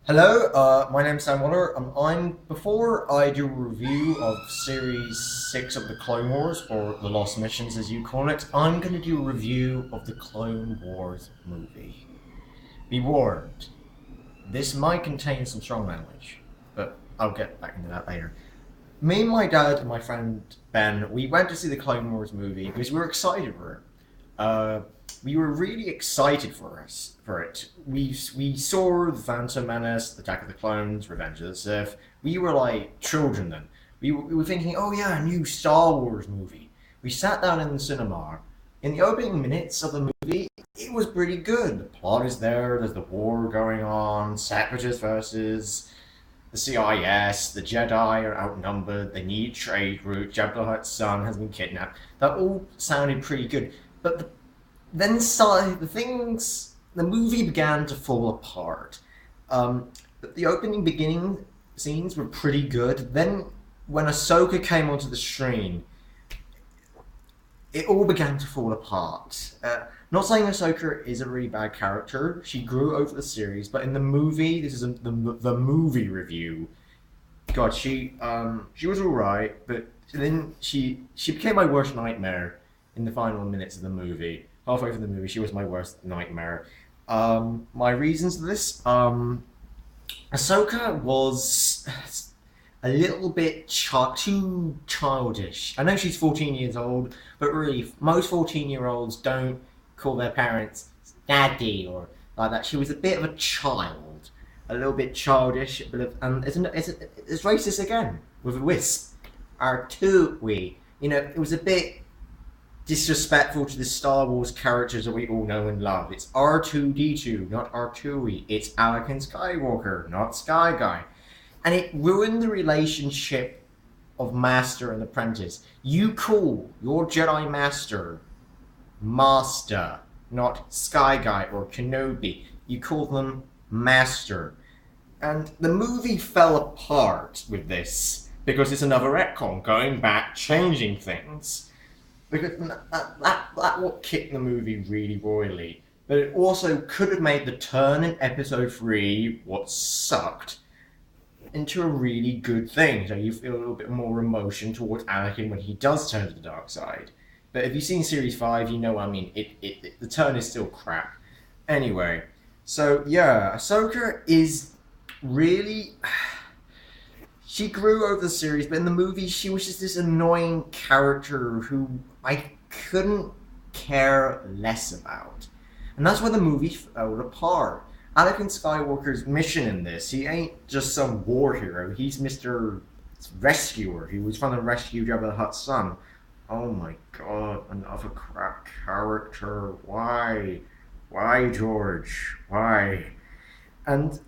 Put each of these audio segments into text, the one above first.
Hello, my name's Sam Waller. Before I do a review of Series 6 of the Clone Wars, or the Lost Missions as you call it, I'm going to do a review of the Clone Wars movie. Be warned, this might contain some strong language, but I'll get back into that later. Me and my dad and my friend Ben, we went to see the Clone Wars movie because we were excited for it. Uh, we were really excited for it. We saw the Phantom Menace, Attack of the Clones, Revenge of the Sith. We were like children then. We were thinking, oh yeah, a new Star Wars movie. We sat down in the cinema. In the opening minutes of the movie, it was pretty good. The plot is there. There's the war going on. Separatists versus the CIS, the Jedi are outnumbered, they need trade route, Jabba the Hutt's son has been kidnapped. That all sounded pretty good. But then the movie began to fall apart. The opening beginning scenes were pretty good. Then when Ahsoka came onto the screen, it all began to fall apart. Not saying Ahsoka is a really bad character. She grew over the series, but in the movie, this is the movie review. God, she was alright, but then she became my worst nightmare in the final minutes of the movie. Halfway through the movie, she was my worst nightmare. My reasons for this, Ahsoka was a little bit too childish. I know she's 14 years old, but really, most 14-year-olds don't call their parents daddy or like that. She was a bit of a child, a little bit childish, and it's racist again with a wisp. Artui, it was a bit disrespectful to the Star Wars characters that we all know and love. It's R2D2, not R2E. It's Anakin Skywalker, not Sky Guy. And it ruined the relationship of master and apprentice. You call your Jedi Master Master, not Sky Guy or Kenobi. You call them Master. And the movie fell apart with this because it's another retcon, going back, changing things. Because that what kicked the movie really royally. But it also could have made the turn in episode 3, what sucked, into a really good thing. So you feel a little bit more emotion towards Anakin when he does turn to the dark side. But if you've seen Series 5, you know what I mean. The turn is still crap. Anyway, so yeah, Ahsoka is really... She grew over the series, but in the movie, she was just this annoying character who I couldn't care less about. And that's why the movie fell apart. Anakin Skywalker's mission in this, he ain't just some war hero, he's Mr. Rescuer. He was trying to rescue Jabba the Hutt's son. Oh my god, another crap character. Why? Why, George? Why? And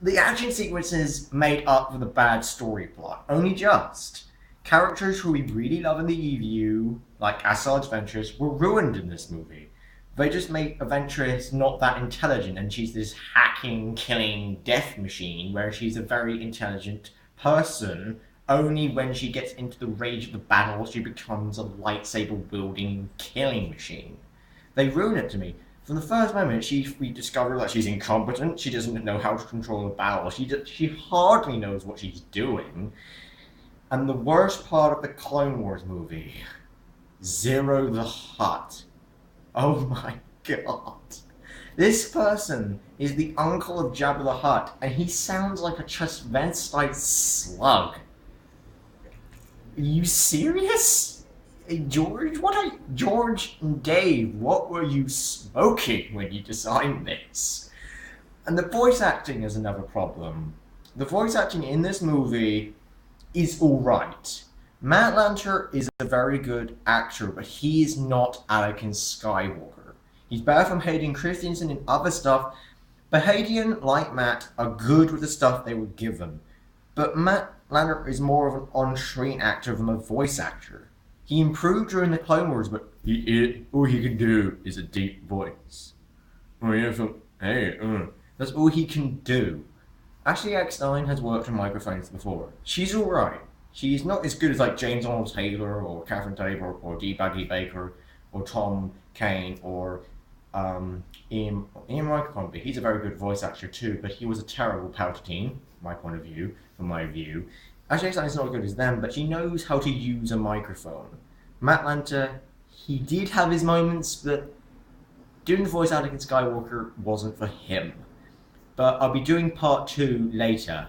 the action sequences made up for the bad story plot. Only just. Characters who we really love in the EVU, like Asajj Ventress, were ruined in this movie. They just make Ventress not that intelligent, and she's this hacking, killing death machine, where she's a very intelligent person. Only when she gets into the rage of the battle, she becomes a lightsaber-wielding killing machine. They ruin it to me. From the first moment, we discover that she's incompetent. She doesn't know how to control a battle. She hardly knows what she's doing. And the worst part of the Clone Wars movie, Zero the Hutt. Oh my god. This person is the uncle of Jabba the Hutt, and he sounds like a transvestite slug. Are you serious? Hey, George and Dave, what were you smoking when you designed this? And the voice acting is another problem. The voice acting in this movie is alright. Matt Lanter is a very good actor, but he is not Anakin Skywalker. He's better from Hayden Christensen and other stuff, but Hayden, like Matt, are good with the stuff they were given. But Matt Lanter is more of an on-screen actor than a voice actor. He improved during the Clone Wars, but all he can do is a deep voice. Oh yeah, so, hey, that's all he can do. Ashley Eckstein has worked on microphones before. She's alright. She's not as good as like James Arnold Taylor or Catherine Tabor or D. Baggy Baker or Tom Kane or Ian Michael Conby, he's a very good voice actor too, but he was a terrible Palpatine, from my view. Ashley Eckstein's not as good as them, but she knows how to use a microphone. Matt Lanter, he did have his moments, but doing the voice Anakin Skywalker wasn't for him. But I'll be doing part 2 later,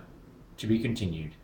to be continued.